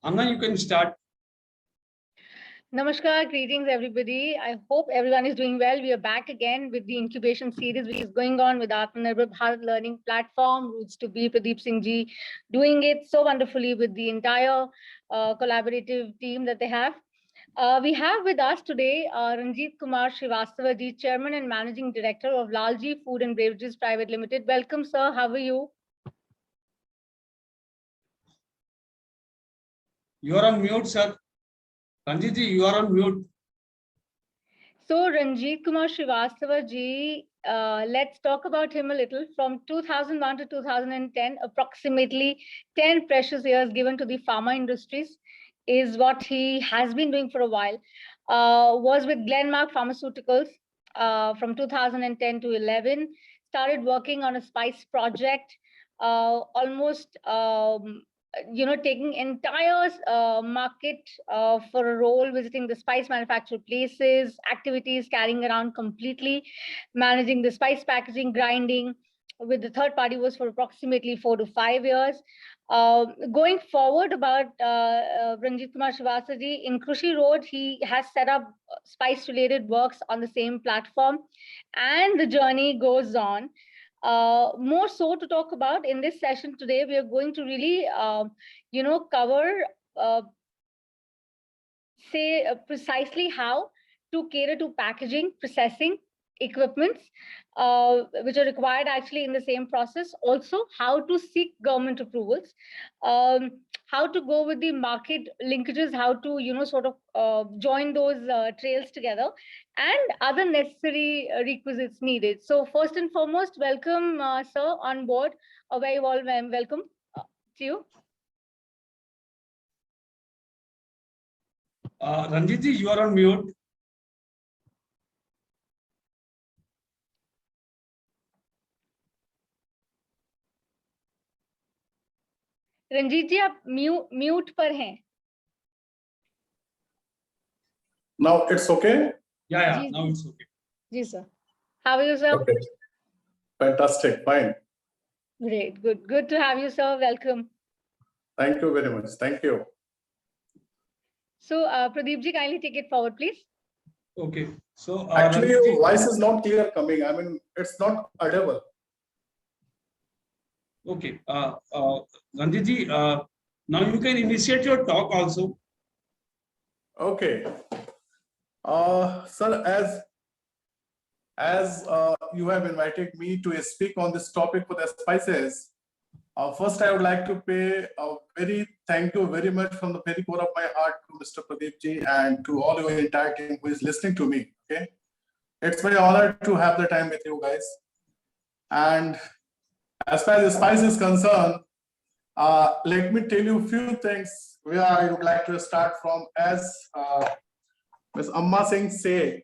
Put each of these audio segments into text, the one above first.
Anna, you can start. Namaskar, greetings everybody. I hope everyone is doing well. We are back again with the incubation series which is going on with Atmanirbhar Bharat Learning Platform. Roots to be Pradeep Singh ji doing it so wonderfully with the entire collaborative team that they have. We have with us today Ranjhit Kumar Shristava ji, Chairman and Managing Director of Lalji Food and Beverages Private Limited. Welcome, sir. How are you? You are on mute, sir. Ranjhit ji, you are on mute. So Ranjhit Kumar Shristava ji, let's talk about him a little. From 2001 to 2010, approximately 10 precious years given to the pharma industries is what he has been doing for a while. Was with Glenmark Pharmaceuticals from 2010 to 11. Started working on a spice project, almost taking entire market for a role, visiting the spice manufacturer places, activities carrying around completely, managing the spice packaging, grinding with the third party was for approximately 4 to 5 years. Going forward about Ranjhit Kumar Shrivastava ji, in Krushi Road, he has set up spice related works on the same platform, and the journey goes on. More so to talk about in this session today, we are going to really, cover, precisely how to cater to packaging, processing, equipments, which are required actually in the same process. Also, how to seek government approvals, how to go with the market linkages, how to, join those trails together, and other necessary requisites needed. So first and foremost, welcome, sir, on board. A very warm welcome to you. Ranjit ji, you are on mute. Ranjit जी आप mute पर हैं. Now it's okay? Yeah, now it's okay. Ji sir. How are you, sir? Okay. Fantastic, fine. Great, good to have you, sir. Welcome. Thank you very much. Thank you. So Pradeep ji, kindly take it forward, please. Okay. So actually your voice is not clear coming. I mean, it's not audible. Okay, Ranjit ji, now you can initiate your talk also. Okay. Sir, as you have invited me to speak on this topic for the spices, first I would like to pay a thank you very much from the very core of my heart to Mr. Pradeep ji and to all your entire team who is listening to me. Okay, it's my honor to have the time with you guys. And as far as the spice is concerned, let me tell you a few things where I would like to start from. As Ms. Amma Singh said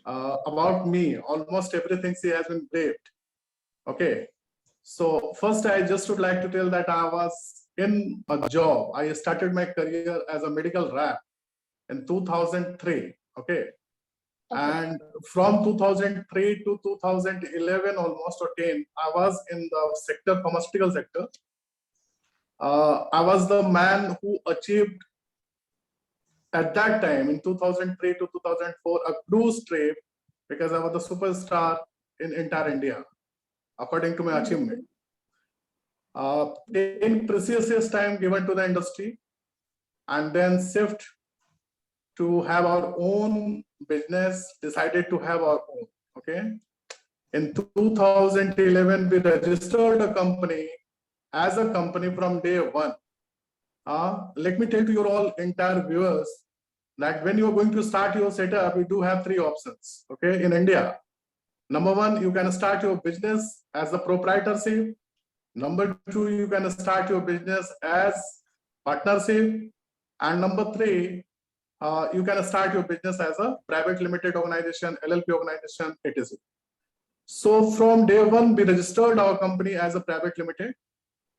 about me, almost everything she has been briefed. Okay, so first I just would like to tell that I was in a job. I started my career as a medical rep in 2003. Okay. And from 2003 to 2011, almost or 10, I was in the sector, pharmaceutical sector. I was the man who achieved at that time in 2003 to 2004 a cruise trip, because I was the superstar in entire India, according to my achievement. 10 precious years time given to the industry, and then shift to have our own business, decided to have our own. Okay. In 2011, we registered a company as a company from day one. Let me tell to your all entire viewers that when you are going to start your setup, you do have 3 options. Okay, in India. Number 1, you can start your business as a proprietorship. Number 2, you can start your business as partnership. And number 3, you can start your business as a private limited organization, LLP organization, etc. So from day one, we registered our company as a private limited.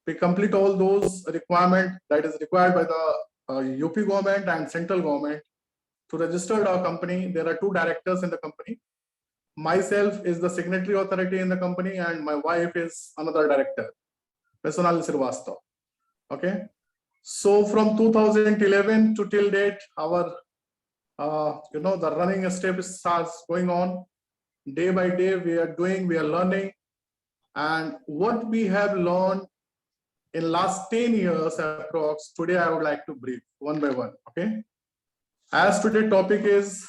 We complete all those requirements that is required by the UP government and central government to register our company. There are 2 directors in the company. Myself is the signatory authority in the company, and my wife is another director, Ms. Shristava. Okay. So from 2011 to till date, our the running step starts going on. Day by day, we are learning, and what we have learned in last 10 years approx. Today, I would like to brief one by one. Okay, as today topic is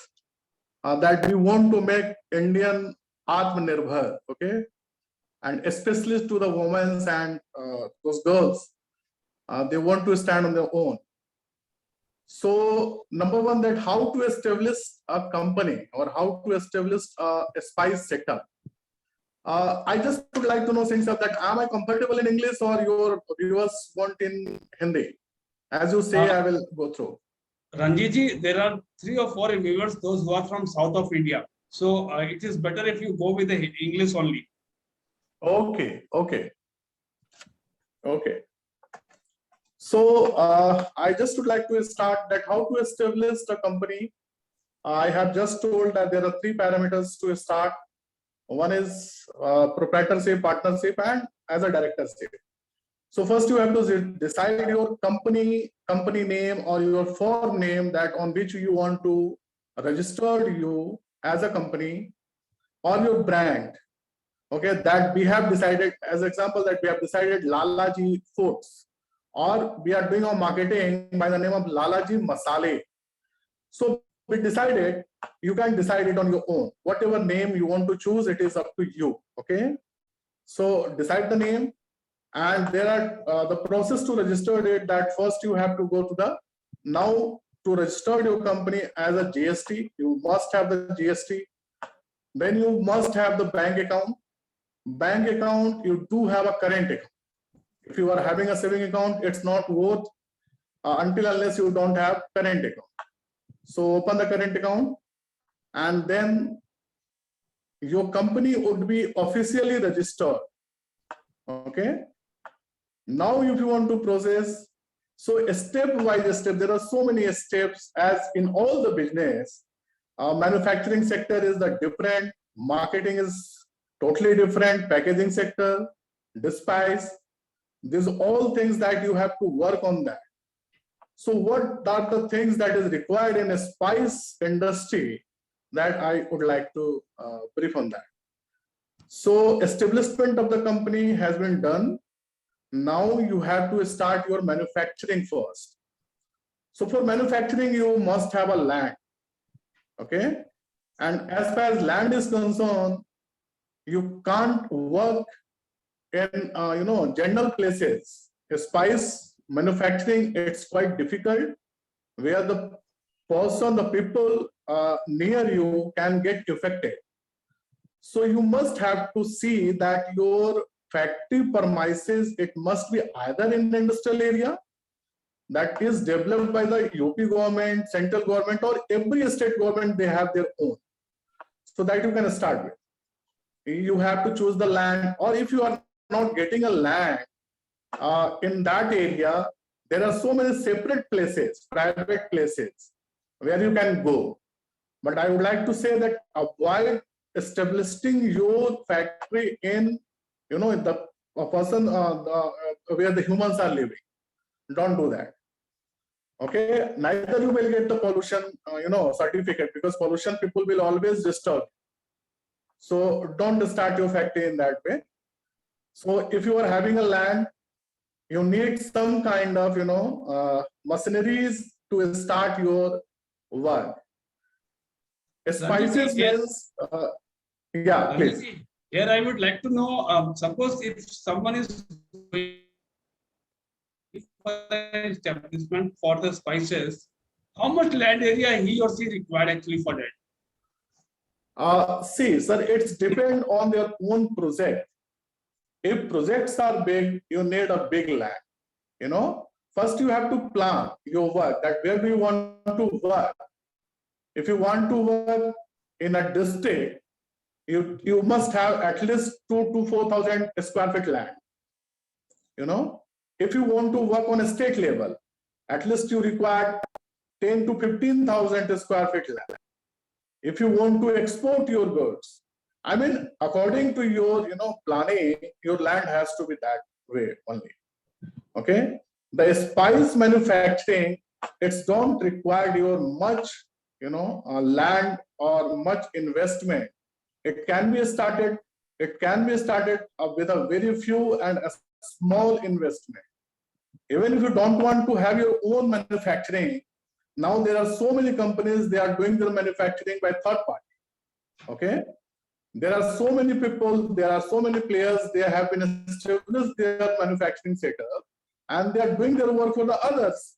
that we want to make Indian Atmanirbhar. Okay, and especially to the women and those girls, they want to stand on their own. So number one, that how to establish a company or how to establish a spice sector. I just would like to know, since that am I comfortable in English or your viewers want in Hindi? As you say, I will go through. Ranjhit ji, there are 3 or 4 viewers, those who are from south of India. So it is better if you go with the English only. Okay. So I just would like to start that how to establish a company. I have just told that there are 3 parameters to start. One is proprietorship, partnership, and as a directorship. So first you have to decide your company name or your firm name that on which you want to register you as a company, or your brand. Okay, that we have decided, as example, that we have decided Lalaji Foods, or we are doing our marketing by the name of Lalaji Masale. So we decided, you can decide it on your own. Whatever name you want to choose, it is up to you. Okay, so decide the name, and there are the process to register it. That first you have to go to the, now to register your company as a GST, you must have the GST. Then you must have the bank account. Bank account, you do have a current account. If you are having a saving account, it's not worth until unless you don't have current account. So open the current account, and then your company would be officially registered. Okay. Now, if you want to process, so step by step, there are so many steps as in all the business. Manufacturing sector is the different, marketing is totally different, packaging sector, despise. These are all things that you have to work on that. So what are the things that is required in a spice industry that I would like to brief on that. So establishment of the company has been done. Now you have to start your manufacturing first. So for manufacturing, you must have a land. Okay. And as far as land is concerned, you can't work in general places. Spice manufacturing, it's quite difficult, where the person, the people near you can get affected. So you must have to see that your factory premises, it must be either in the industrial area that is developed by the UP government, central government, or every state government, they have their own. So that you can start with. You have to choose the land, or if you are not getting a land in that area, there are so many separate places, private places where you can go. But I would like to say that avoid establishing your factory in, in the person where the humans are living. Don't do that. Okay, neither you will get the pollution, certificate, because pollution people will always disturb. So don't start your factory in that way. So if you are having a land, you need some kind of, machineries to start your work. Spices means, yeah, please. Here I would like to know, suppose if someone is establishment for the spices, how much land area he or she required actually for that? See, sir, it's depend on their own project. If projects are big, you need a big land. First you have to plan your work, that where do you want to work. If you want to work in a district, you must have at least 2,000 to 4,000 square feet land. If you want to work on a state level, at least you require 10 to 15,000 square feet land. If you want to export your goods, I mean, according to your, planning, your land has to be that way only. Okay. The spice manufacturing, it's don't require your much, land or much investment. It can be started. It can be started with a very few and a small investment. Even if you don't want to have your own manufacturing, now there are so many companies, they are doing their manufacturing by third party. Okay. There are so many people, there are so many players, they have been established their manufacturing setup and they are doing their work for the others.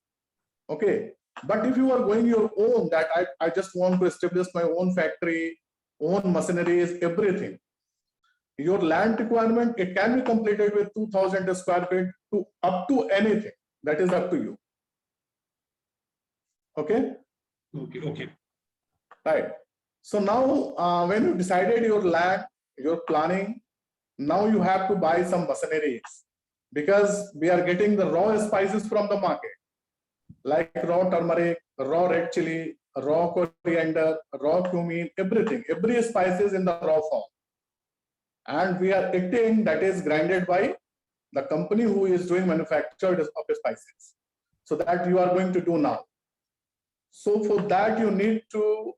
Okay. But if you are going your own, that I just want to establish my own factory, own machineries, everything. Your land requirement, it can be completed with 2,000 square feet to up to anything. That is up to you. Okay. Okay. Right. So now, when you decided your land, your planning, now you have to buy some machineries because we are getting the raw spices from the market, like raw turmeric, raw red chili, raw coriander, raw cumin, everything. Every spice is in the raw form. And we are eating that is grinded by the company who is doing manufacture of spices. So that you are going to do now. So for that you need to,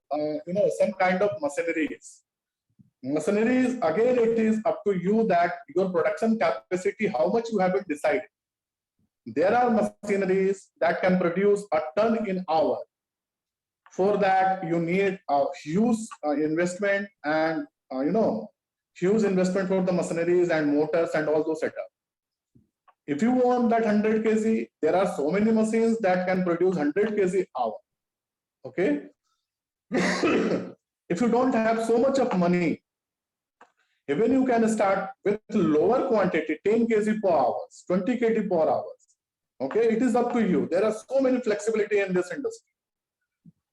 some kind of machineries. Machineries, again, it is up to you that your production capacity, how much you have been decided. There are machineries that can produce a ton in hour. For that, you need a huge investment and, huge investment for the machineries and motors and all those setup. If you want that 100 kg, there are so many machines that can produce 100 kg hour. Okay. If you don't have so much of money, even you can start with lower quantity, 10 kg per hours, 20 kg per hours. Okay, it is up to you. There are so many flexibility in this industry.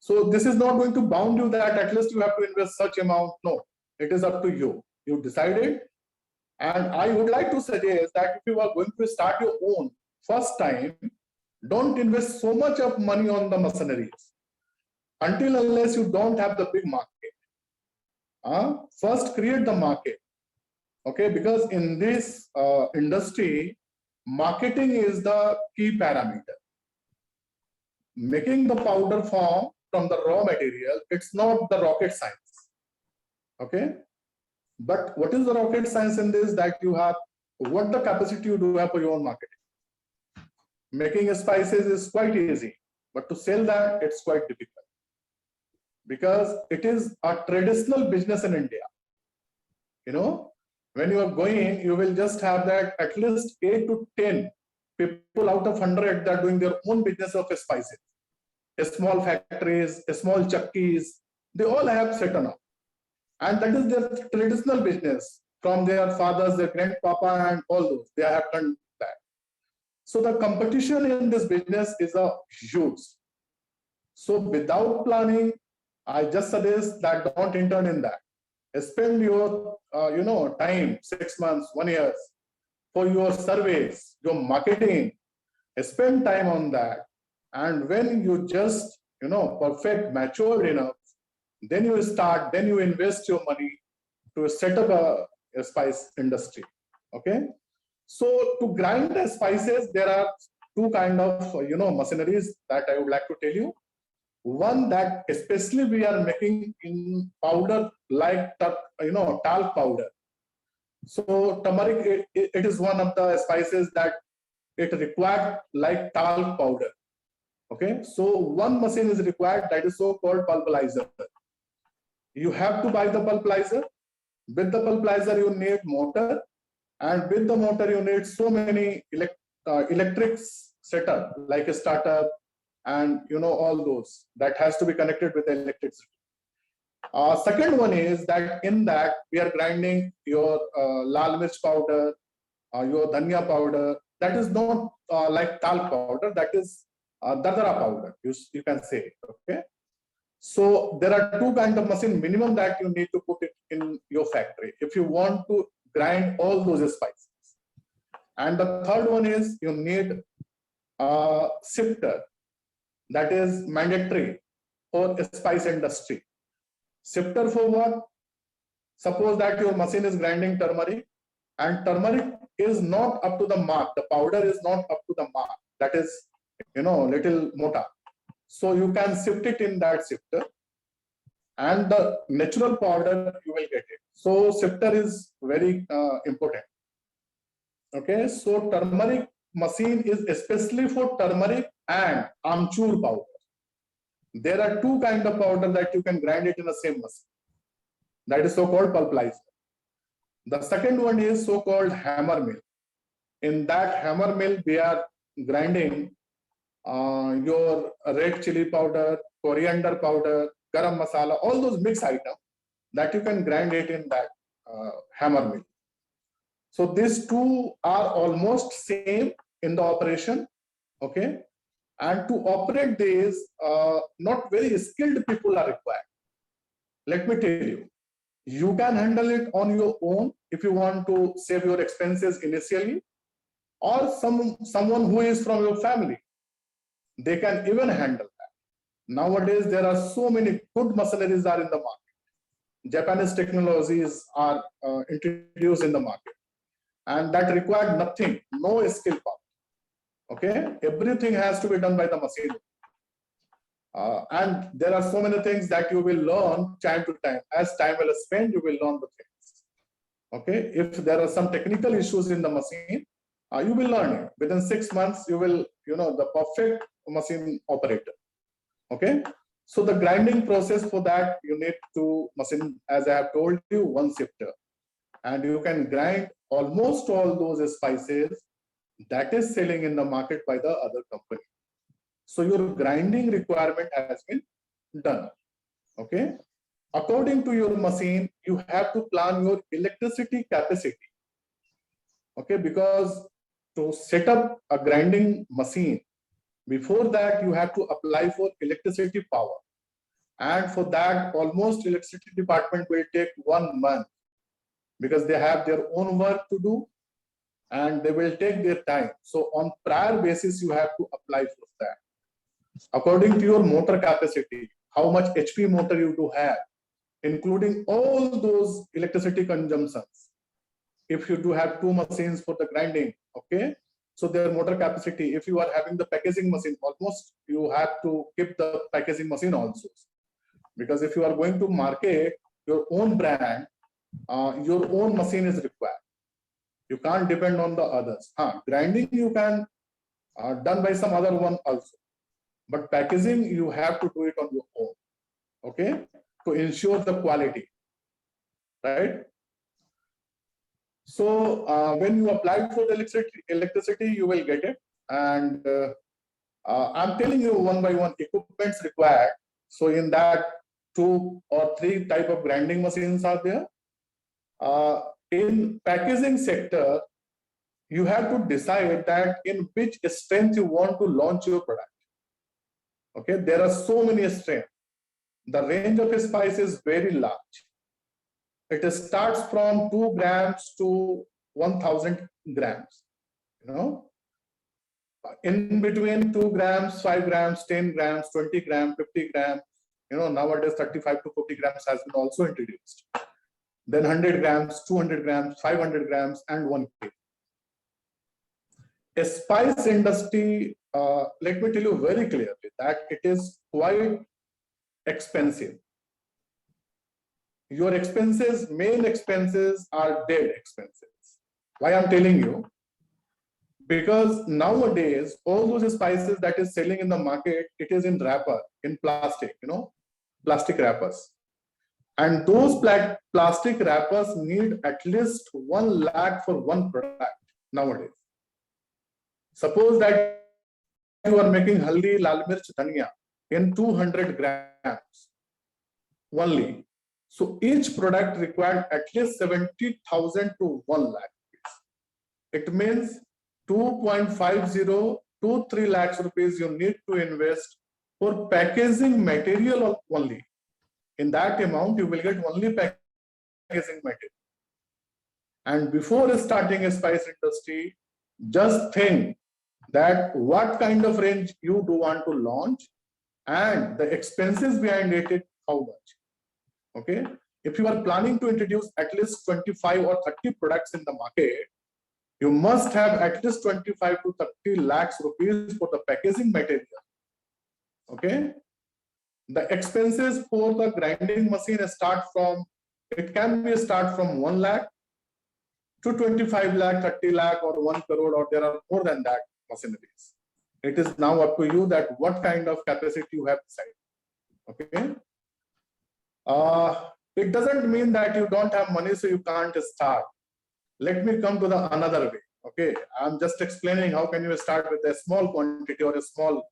So this is not going to bound you that at least you have to invest such amount. No, it is up to you. You decided. And I would like to suggest that if you are going to start your own first time, don't invest so much of money on the machineries until unless you don't have the big market. First create the market. Okay, because in this industry, marketing is the key parameter. Making the powder form from the raw material, it's not the rocket science. Okay. But what is the rocket science in this? That you have, what the capacity you do have for your own marketing. Making spices is quite easy, but to sell that, it's quite difficult. Because it is a traditional business in India. When you are going, you will just have that at least 8 to 10 people out of 100 that are doing their own business of spices. Small factories, small chakkis, they all have set up. And that is their traditional business from their fathers, their grandpapa, and all those. They have done that. So the competition in this business is a huge. So without planning, I just suggest that don't intern in that. Spend your, time, 6 months, 1 year for your surveys, your marketing. Spend time on that. And when you just, perfect, matured enough, then you start, then you invest your money to set up a spice industry. Okay. So to grind the spices, there are two kind of, machineries that I would like to tell you. One that especially we are making in powder like, talc powder. So turmeric, it is one of the spices that it required like talc powder. Okay. So one machine is required, that is so-called pulverizer. You have to buy the pulverizer. With the pulverizer, you need motor. And with the motor, you need so many electric setup, like a startup and, all those that has to be connected with the electricity. Second one is that in that we are grinding your lal mirch powder, your dhania powder. That is not like talc powder. That is dadara powder, you can say. Okay. So there are two kinds of machine minimum that you need to put it in your factory if you want to grind all those spices. And the third one is you need a sifter. That is mandatory for spice industry. Sifter for what? Suppose that your machine is grinding turmeric and turmeric is not up to the mark. The powder is not up to the mark. that is, little mota. So you can sift it in that sifter, and the natural powder you will get it. So sifter is very important. Okay, so turmeric machine is especially for turmeric and amchur powder. There are two kinds of powder that you can grind it in the same machine. That is so-called pulverizer. The second one is so-called hammer mill. In that hammer mill, we are grinding your red chili powder, coriander powder, garam masala, all those mixed items that you can grind it in that hammer mill. So these two are almost same in the operation, okay? And to operate these, not very skilled people are required. Let me tell you, you can handle it on your own if you want to save your expenses initially, or someone who is from your family, they can even handle that. Nowadays, there are so many good machineries are in the market. Japanese technologies are introduced in the market, and that required nothing, no skill power. Okay, everything has to be done by the machine. And there are so many things that you will learn time to time. As time will spend, you will learn the things. Okay, if there are some technical issues in the machine, you will learn it. Within 6 months, you will, the perfect machine operator. Okay, so the grinding process for that, you need to machine, as I have told you, one sifter, and you can grind almost all those spices that is selling in the market by the other company. So your grinding requirement has been done. Okay. According to your machine, you have to plan your electricity capacity. Okay, because to set up a grinding machine, before that you have to apply for electricity power. And for that, almost electricity department will take 1 month, because they have their own work to do and they will take their time. So on prior basis, you have to apply for that. According to your motor capacity, how much HP motor you do have, including all those electricity consumptions. If you do have 2 machines for the grinding, okay, so their motor capacity, if you are having the packaging machine, almost you have to keep the packaging machine also. Because if you are going to market your own brand, your own machine is required. You can't depend on the others. Grinding you can done by some other one also, but packaging you have to do it on your own. Okay, to ensure the quality, right? So when you apply for the electricity, you will get it. And I'm telling you one by one equipments required. So in that 2 or 3 type of grinding machines are there. In packaging sector, you have to decide that in which strength you want to launch your product. Okay, there are so many strengths. The range of spice is very large. It starts from 2 grams to 1,000 grams. In between 2 grams, 5 grams, 10 grams, 20 grams, 50 grams. Nowadays 35 to 40 grams has been also introduced. Then 100 grams, 200 grams, 500 grams, and 1 kg. A spice industry, let me tell you very clearly that it is quite expensive. Your expenses, main expenses are dead expenses. Why I'm telling you? Because nowadays, all those spices that is selling in the market, it is in wrapper, in plastic, plastic wrappers. And those plastic wrappers need at least 1 lakh for one product nowadays. Suppose that you are making haldi, lal mirch, dhania in 200 grams only. So each product required at least 70,000 to 1 lakh. It means 2.50 to 3 lakhs rupees you need to invest for packaging material only. In that amount, you will get only packaging material. And before starting a spice industry, just think that what kind of range you do want to launch and the expenses behind it, how much. Okay. If you are planning to introduce at least 25 or 30 products in the market, You must have at least 25 to 30 lakhs rupees for the packaging material. Okay. The expenses for the grinding machine start from, it can be start from 1 lakh to 25 lakh, 30 lakh or 1 crore, or there are more than that machineries. It is now up to you that what kind of capacity you have decided. Okay. It doesn't mean that you don't have money, so you can't start. Let me come to the another way. Okay, I'm just explaining how can you start with a small quantity or a small,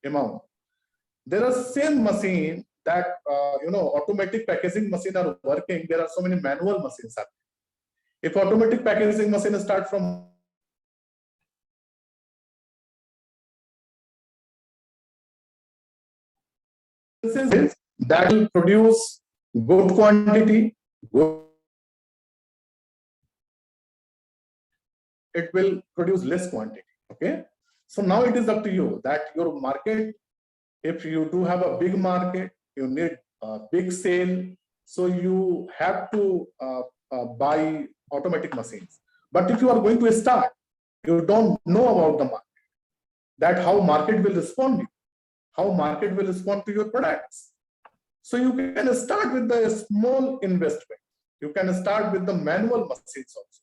amount. There are same machine that automatic packaging machine are working. There are so many manual machines. If automatic packaging machine start from that will produce good quantity, it will produce less quantity. Okay, so now it is up to you that your market, if you do have a big market, you need a big sale, so you have to buy automatic machines. But if you are going to start, you don't know about the market, that how market will respond to you, how market will respond to your products. So you can start with the small investment. You can start with the manual machines also.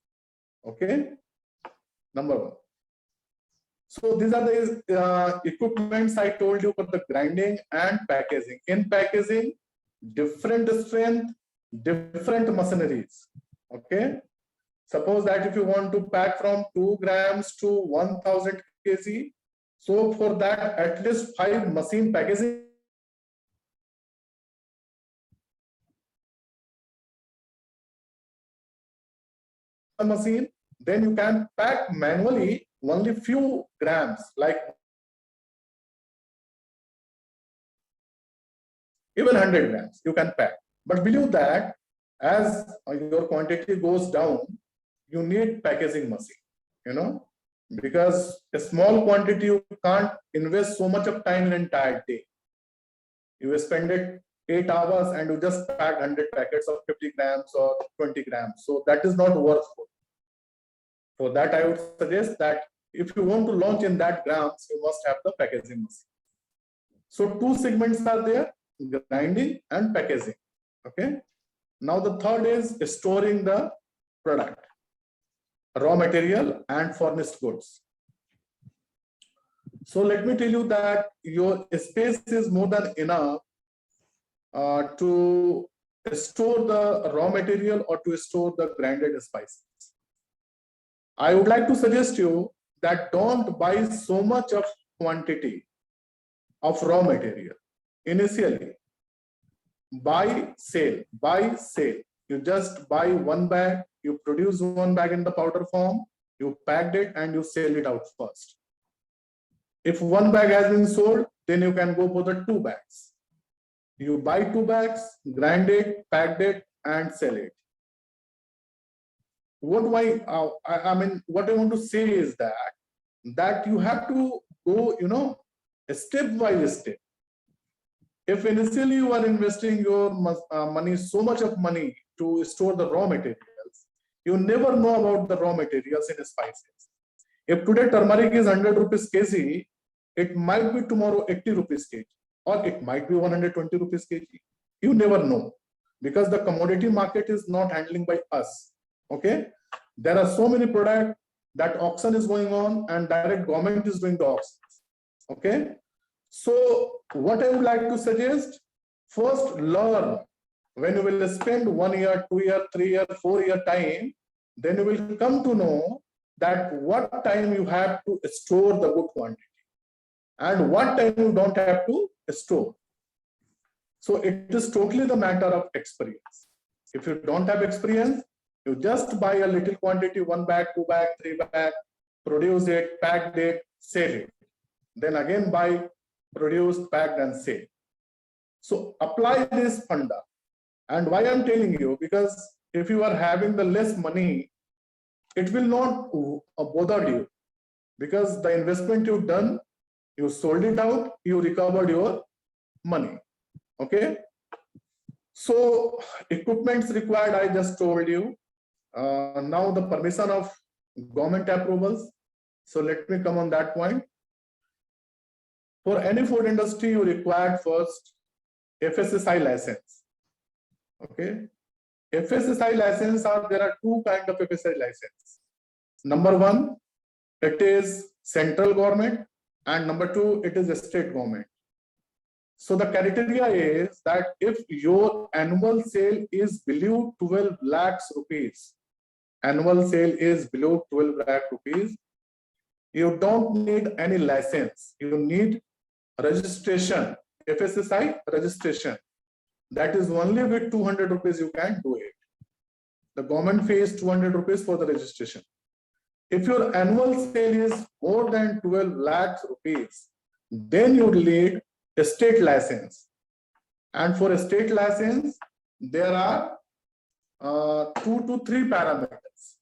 Okay, number one. So these are the equipments I told you for the grinding and packaging. In packaging, different strength, different machineries. Okay. Suppose that if you want to pack from 2 grams to 1000 kg, so for that at least 5 machine packaging machine, then you can pack manually only few grams, like even 100 grams you can pack. But below that, as your quantity goes down, you need packaging machine, because a small quantity you can't invest so much of time in an entire day. You spend it 8 hours and you just pack 100 packets of 50 grams or 20 grams. So that is not worth it. For that, I would suggest that if you want to launch in that grams, you must have the packaging machine. So 2 segments are there, grinding and packaging. Okay. Now the third is storing the product, raw material and furnished goods. So let me tell you that your space is more than enough to store the raw material or to store the grinded spices. I would like to suggest you that don't buy so much of quantity of raw material initially. Buy, sale, buy, sale. You just buy 1 bag, you produce 1 bag in the powder form, you packed it and you sell it out first. If 1 bag has been sold, then you can go for the 2 bags. You buy 2 bags, grind it, packed it, and sell it. What I want to say is that you have to go, step by step. If initially you are investing your money, so much of money to store the raw materials, you never know about the raw materials in spices. If today turmeric is 100 rupees kg, it might be tomorrow 80 rupees kg, or it might be 120 rupees kg. You never know, because the commodity market is not handling by us. Okay, there are so many products that auction is going on and direct government is doing the auctions. Okay, so what I would like to suggest, first learn. When you will spend 1 year, 2 year, 3 year, 4 year time, then you will come to know that what time you have to store the good quantity and what time you don't have to store. So it is totally the matter of experience. If you don't have experience, you just buy a little quantity, 1 bag, 2 bag, 3 bag, produce it, pack it, sell it. Then again buy, produce, packed and sell. So apply this funda. And why I'm telling you, because if you are having the less money, it will not bother you, because the investment you've done, you sold it out, you recovered your money. Okay. So equipments required, I just told you. Now the permission of government approvals. So let me come on that point. For any food industry, you require first FSSI license. Okay. FSSI license there are two kinds of FSSI license. Number one, it is central government, and number two, it is a state government. So the criteria is that if your annual sale is below 12 lakhs rupees, annual sale is below 12 lakh rupees, you don't need any license. You need registration, FSSI registration. That is only with 200 rupees you can do it. The government fee is 200 rupees for the registration. If your annual sale is more than 12 lakhs rupees, then you need a state license. And for a state license, there are 2 to 3 parameters.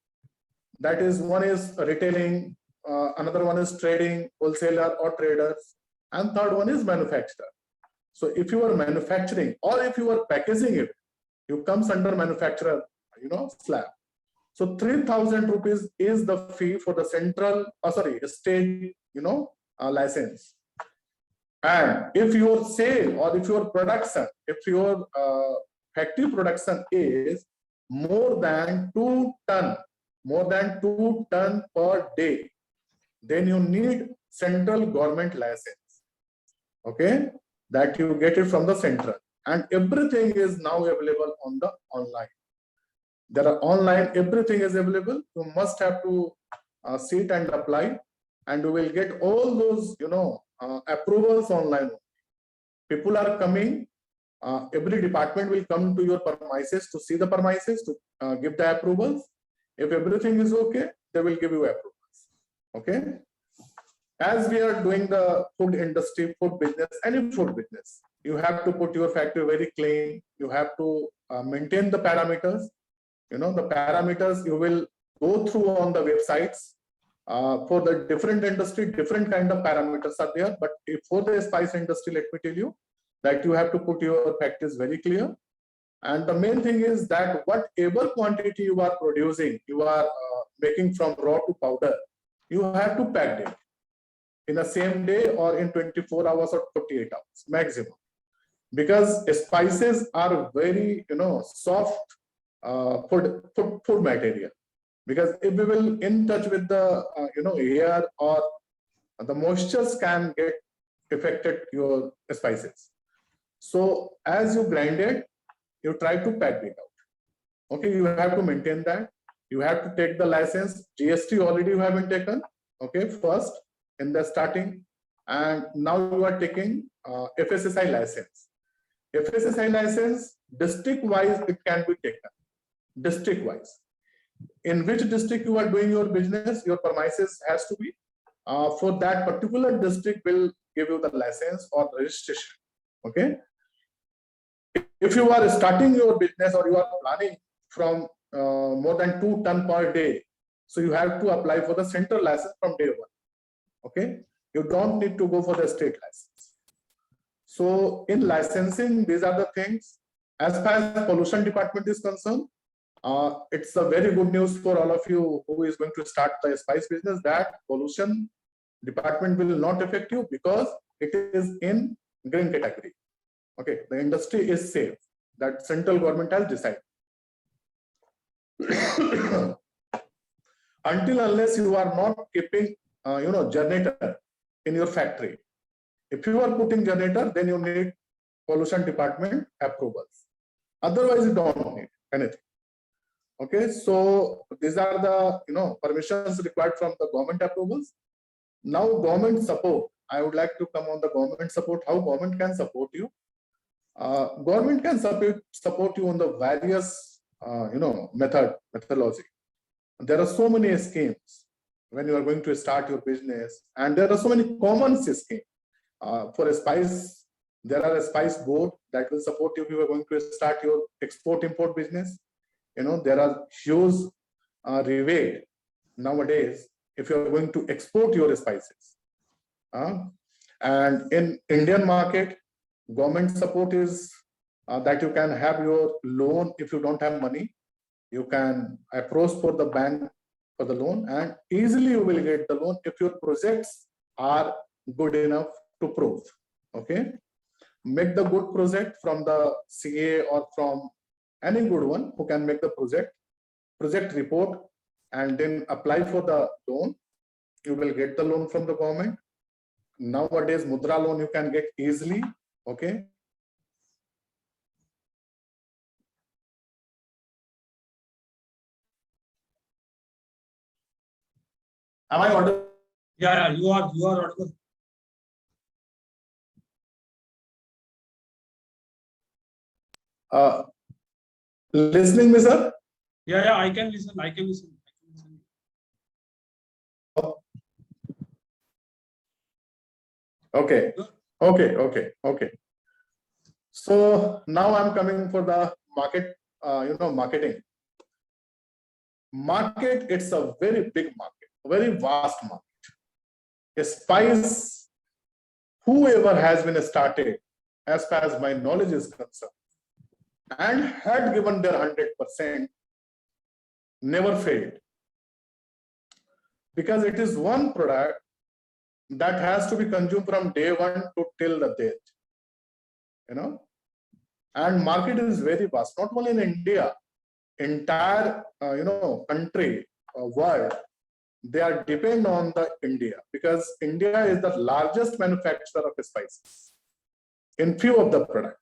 That is, one is retailing, another one is trading, wholesaler or traders, and third one is manufacturer. So if you are manufacturing or if you are packaging it, you comes under manufacturer, slab. So 3,000 rupees is the fee for the state, license. And if your sale or if your production, if your factory production is more than 2 ton per day, then you need central government license. Okay, that you get it from the central, and everything is now available on the online. There are online, everything is available. You must have to sit and apply, and you will get all those, approvals online. People are coming. Every department will come to your premises to see the premises, to give the approvals. If everything is okay, they will give you approvals. Okay. As we are doing the food industry, food business, any food business, you have to put your factory very clean. You have to maintain the parameters. The parameters you will go through on the websites. For the different industry, different kind of parameters are there. But for the spice industry, let me tell you that you have to put your factories very clear. And the main thing is that whatever quantity you are producing, you are making from raw to powder, you have to pack it in the same day or in 24 hours or 48 hours maximum. Because spices are very, soft food material. Because if we will in touch with the, air or the moistures can get affected your spices. So as you grind it, you try to pack it out. Okay, you have to maintain that. You have to take the license. GST already you haven't taken. Okay, first in the starting, and now you are taking FSSI license. FSSI license, district wise, it can be taken. District wise. In which district you are doing your business, your premises has to be for that particular district will give you the license or registration. Okay. If you are starting your business or you are planning from more than 2 ton per day, so you have to apply for the central license from day one. Okay, you don't need to go for the state license. So in licensing, these are the things. As far as pollution department is concerned, it's a very good news for all of you who is going to start the spice business, that pollution department will not affect you because it is in green category. Okay, the industry is safe. That central government has decided. Until unless you are not keeping, generator in your factory. If you are putting generator, then you need pollution department approvals. Otherwise, you don't need anything. Okay, so these are the permissions required from the government approvals. Now, government support. I would like to come on the government support. How government can support you? Government can support you on the various methodology. There are so many schemes when you are going to start your business, and there are so many common schemes. For a spice, there are a spice board that will support you if you are going to start your export-import business. There are huge rebate nowadays if you are going to export your spices. And in Indian market, government support is that you can have your loan if you don't have money. You can approach for the bank for the loan, and easily you will get the loan if your projects are good enough to prove. Okay, make the good project from the CA or from any good one who can make the project report, and then apply for the loan. You will get the loan from the government. Nowadays, Mudra loan you can get easily. Okay. Am I audible? Yeah, you are audible. Listening me, sir? Yeah, I can listen. Okay. So now I'm coming for the market, marketing. Market, it's a very big market, very vast market. A spice, whoever has been started, as far as my knowledge is concerned, and had given their 100%, never failed. Because it is one product that has to be consumed from day one to till the death. And market is very vast, not only in India, entire country, world, they are depend on the India, because India is the largest manufacturer of spices. In few of the product,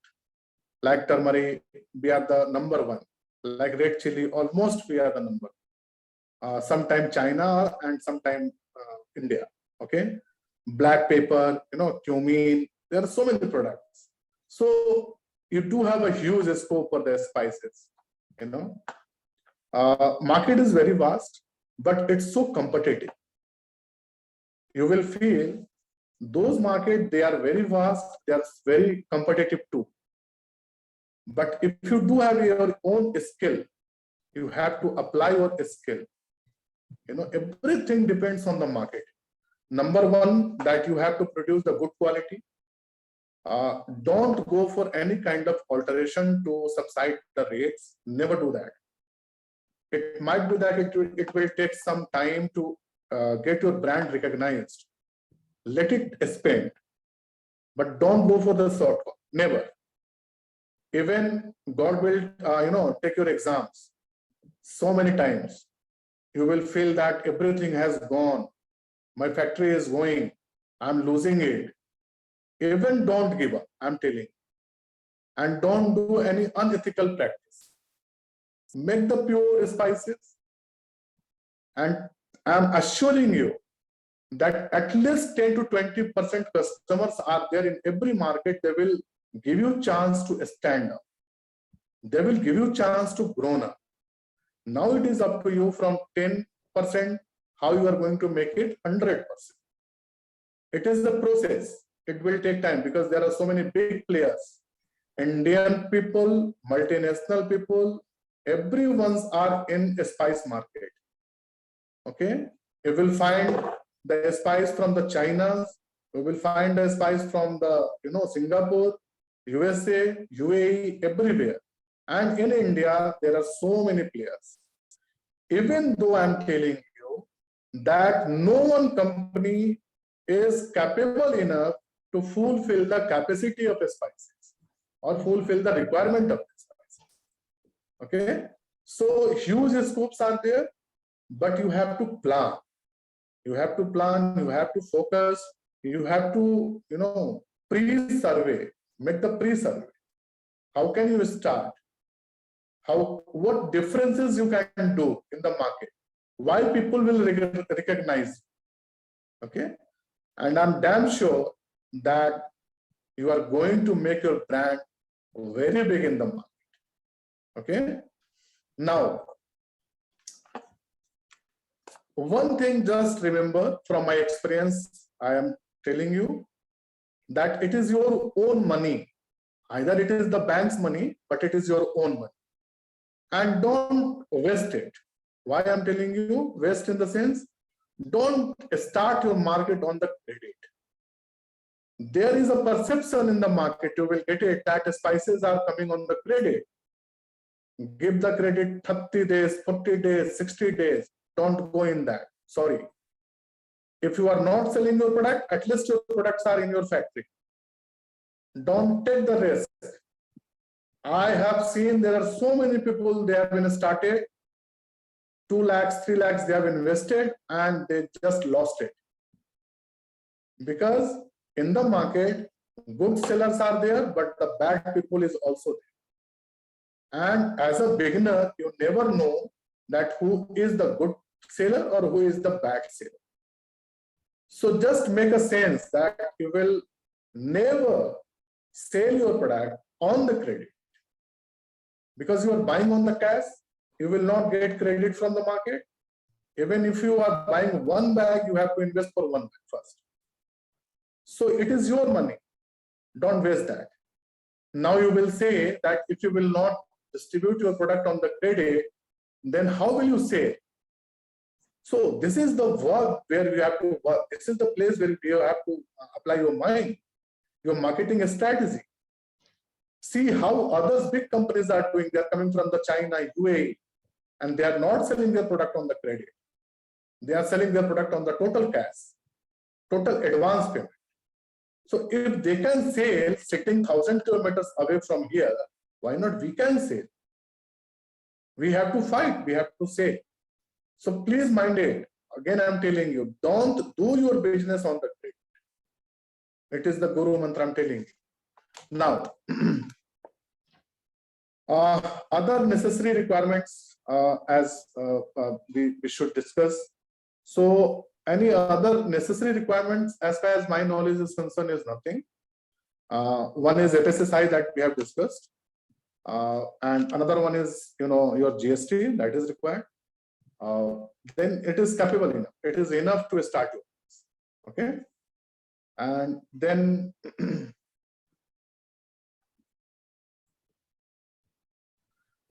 like turmeric, we are the number one. Like red chili, almost we are the number. Sometime China and sometime India. Okay, black pepper, cumin. There are so many products. So you do have a huge scope for the spices. Market is very vast, but it's so competitive. You will feel those markets, they are very vast, they are very competitive too. But if you do have your own skill, you have to apply your skill. Everything depends on the market. Number one, that you have to produce the good quality. Don't go for any kind of alteration to subside the rates. Never do that. It might be that it will take some time to get your brand recognized. Let it spend, but don't go for the shortcut. Never. Even God will, take your exams so many times. You will feel that everything has gone. My factory is going. I'm losing it. Even don't give up, I'm telling you. And don't do any unethical practice. Make the pure spices. And I'm assuring you that at least 10 to 20% customers are there in every market. They will give you a chance to stand up. They will give you a chance to grow up. Now it is up to you from 10%, how you are going to make it 100%. It is the process. It will take time because there are so many big players. Indian people, multinational people, everyone's are in a spice market. Okay, you will find the spice from the China, you will find the spice from the Singapore, USA, UAE, everywhere. And in India, there are so many players. Even though I'm telling you that no one company is capable enough to fulfill the capacity of the spices or fulfill the requirement of the spices. Okay, so huge scopes are there, but you have to plan. You have to plan, you have to focus, you have to, pre-survey, make the pre-survey. How can you start? What differences you can do in the market? Why people will recognize? Okay, and I'm damn sure that you are going to make your brand very big in the market. Okay, now one thing, just remember from my experience, I am telling you that it is your own money. Either it is the bank's money, but it is your own money. And don't waste it. Why I'm telling you waste in the sense, don't start your market on the credit. There is a perception in the market, you will get it, that spices are coming on the credit. Give the credit 30 days, 40 days, 60 days. don't go in that. Sorry. If you are not selling your product, at least your products are in your factory. Don't take the risk. I have seen there are so many people, they have been started, 2 lakhs, 3 lakhs, they have invested and they just lost it. Because in the market, good sellers are there, but the bad people is also there. And as a beginner, you never know that who is the good seller or who is the bad seller. So just make a sense that you will never sell your product on the credit. Because you are buying on the cash, you will not get credit from the market. Even if you are buying 1 bag, you have to invest for 1 bag first. So it is your money. Don't waste that. Now you will say that if you will not distribute your product on the credit, then how will you sell? So this is the work where you have to work. This is the place where you have to apply your mind, your marketing strategy. See how others big companies are doing. They are coming from the China, UAE, and they are not selling their product on the credit. They are selling their product on the total cash, total advance payment. So if they can sell sitting 1,000 kilometers away from here, why not we can sell? We have to fight, we have to sell. So please mind it. Again, I'm telling you, don't do your business on the credit. It is the Guru Mantra I'm telling you. Now, other necessary requirements as we should discuss. So any other necessary requirements as far as my knowledge is concerned is nothing. One is FSSI that we have discussed. And another one is, your GST that is required. Then it is capable enough. It is enough to start your business. Okay. And then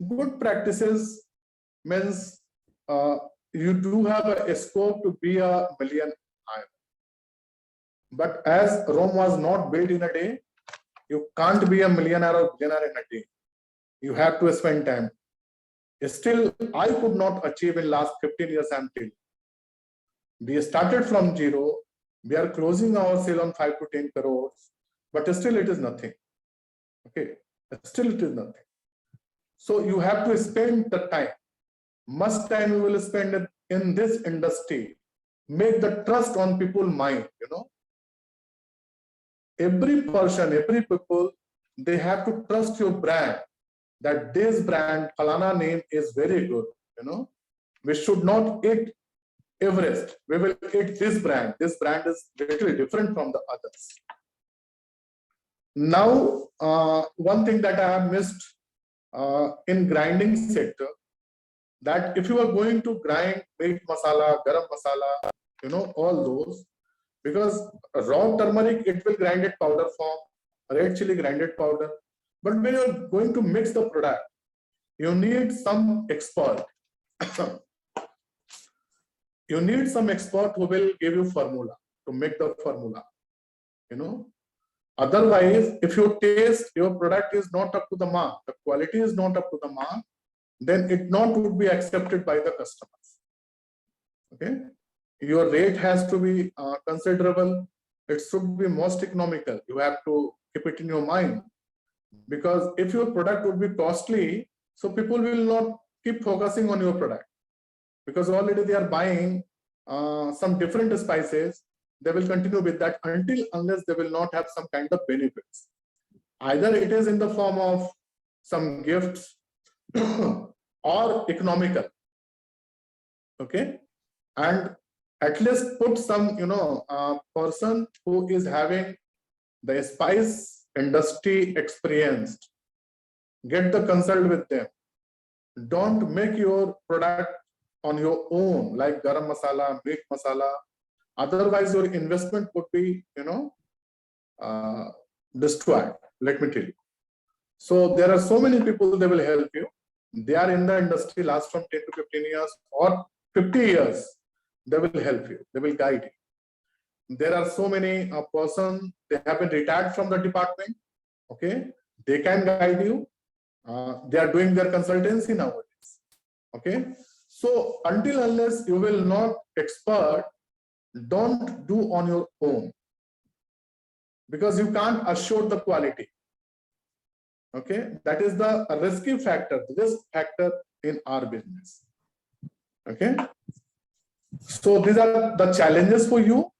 good practices means you do have a scope to be a millionaire. But as Rome was not built in a day, you can't be a millionaire or billionaire in a day. You have to spend time. Still, I could not achieve in last 15 years until we started from zero. We are closing our sale on 5 to 10 crores, but still it is nothing. Okay, still it is nothing. So you have to spend the time. Much time you will spend it in this industry. Make the trust on people's mind. Every person, every people, they have to trust your brand. That this brand, Falana name is very good. We should not eat Everest. We will eat this brand. This brand is literally different from the others. Now, one thing that I have missed in grinding sector, that if you are going to grind meat masala, garam masala, all those, because raw turmeric, it will grind it powder form, red chili grinded powder. But when you're going to mix the product, you need some expert. You need some expert who will give you formula to make the formula. Otherwise, if you taste your product is not up to the mark, the quality is not up to the mark, then it not would be accepted by the customers. Okay, your rate has to be considerable. It should be most economical. You have to keep it in your mind. Because if your product would be costly, so people will not keep focusing on your product. Because already they are buying some different spices, they will continue with that unless they will not have some kind of benefits. Either it is in the form of some gifts or economical. Okay, and at least put some, person who is having the spice industry experienced. Get the consult with them. Don't make your product on your own, like garam masala, meat masala. Otherwise, your investment would be, destroyed. Let me tell you. So there are so many people, they will help you. They are in the industry last from 10 to 15 years or 50 years. They will help you. They will guide you. There are so many persons, they have been retired from the department. Okay, they can guide you. They are doing their consultancy nowadays. Okay, So until unless you will not expert, don't do on your own, because you can't assure the quality. Okay, that is the risky factor, the risk factor in our business. Okay, so these are the challenges for you.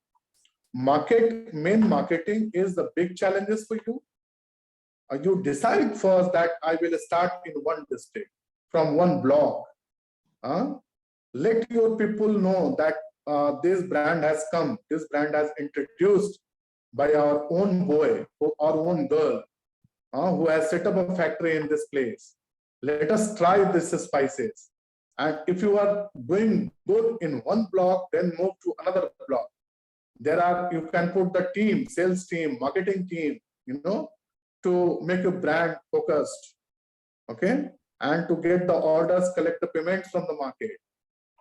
Main marketing is the big challenges for you. You decide first that I will start in one district from one block. Let your people know that this brand has come, this brand has introduced by our own boy, our own girl, who has set up a factory in this place. Let us try this spices. And if you are doing good in one block, then move to another block. You can put the team, sales team, marketing team, to make your brand focused. Okay. And to get the orders, collect the payments from the market.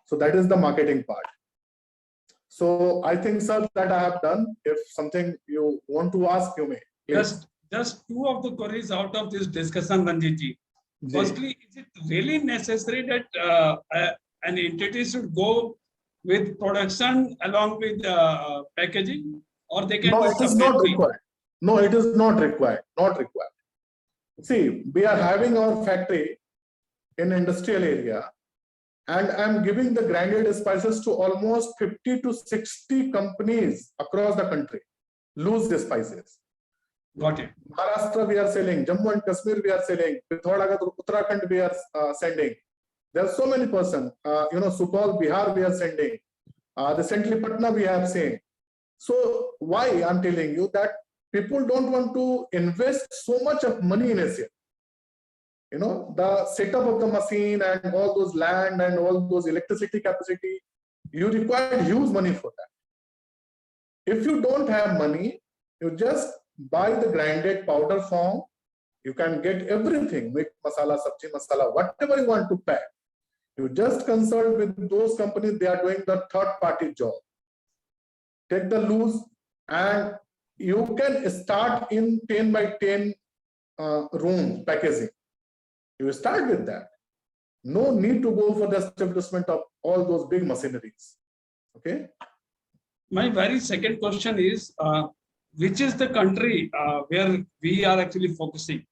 So that is the marketing part. So I think, sir, that I have done. If something you want to ask, you may. Just two of the queries out of this discussion, Ranjit ji. Firstly, is it really necessary that an entity should go with production along with packaging, or they can? No, it is not required. No, it is not required. Not required. See, we are having our factory in industrial area, and I'm giving the grinded spices to almost 50 to 60 companies across the country. Loose the spices. Got it. Maharashtra we are selling, Jammu and Kashmir we are selling, Uttarakhand we are sending. There are so many persons. Supal, Bihar we are sending. Recently Patna we have seen. So why I'm telling you that people don't want to invest so much of money in Asia. The setup of the machine and all those land and all those electricity capacity, you require huge money for that. If you don't have money, you just buy the grinded powder form. You can get everything, meat masala, sabji masala, whatever you want to pack. You just consult with those companies, they are doing the third party job. Take the loose, and you can start in 10 by 10 room packaging. You start with that. No need to go for the establishment of all those big machineries. Okay. My very second question is, which is the country where we are actually focusing?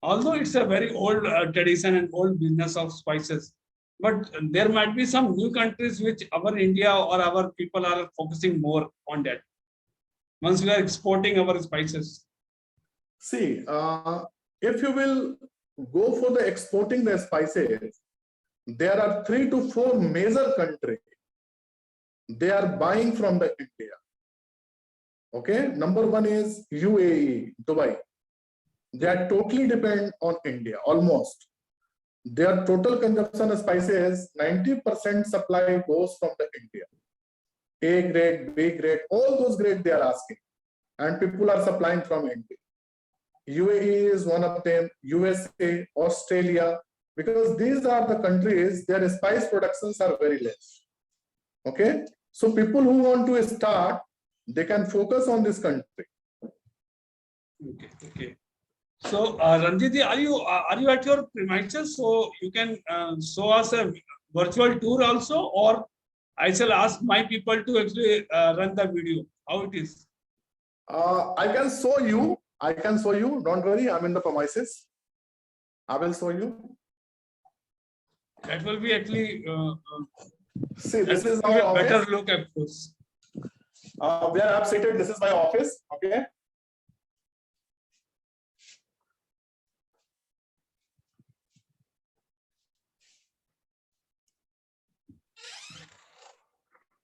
Although it's a very old tradition and old business of spices, but there might be some new countries which our India or our people are focusing more on that. Once we are exporting our spices. See, if you will go for the exporting the spices, there are 3 to 4 major countries. They are buying from the India. Okay, number one is UAE, Dubai. They are totally dependent on India, almost. Their total consumption of spices, 90% supply goes from the India. A grade, B grade, all those grades they are asking. And people are supplying from India. UAE is one of them, USA, Australia, because these are the countries, their spice productions are very less. Okay, so people who want to start, they can focus on this country. Okay. So, Ranjit, are you at your premises? So you can show us a virtual tour also, or I shall ask my people to actually run the video. How it is? I can show you. Don't worry, I'm in the premises. I will show you. That will be actually. See, this is our a better office. Look at this. Where I'm seated, this is my office. Okay.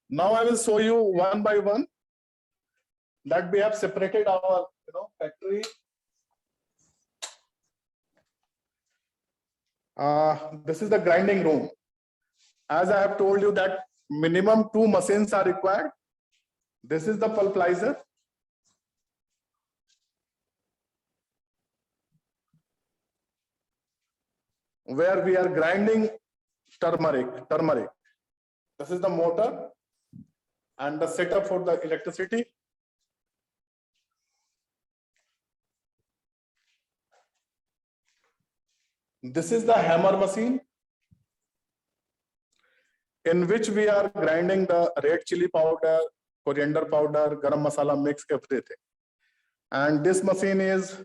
Now I will show you one by one that we have separated our factory. This is the grinding room. As I have told you that minimum 2 machines are required. This is the pulverizer. Where we are grinding turmeric. This is the motor and the setup for the electricity. This is the hammer machine. in which we are grinding the red chili powder, coriander powder, garam masala mix, everything. And this machine is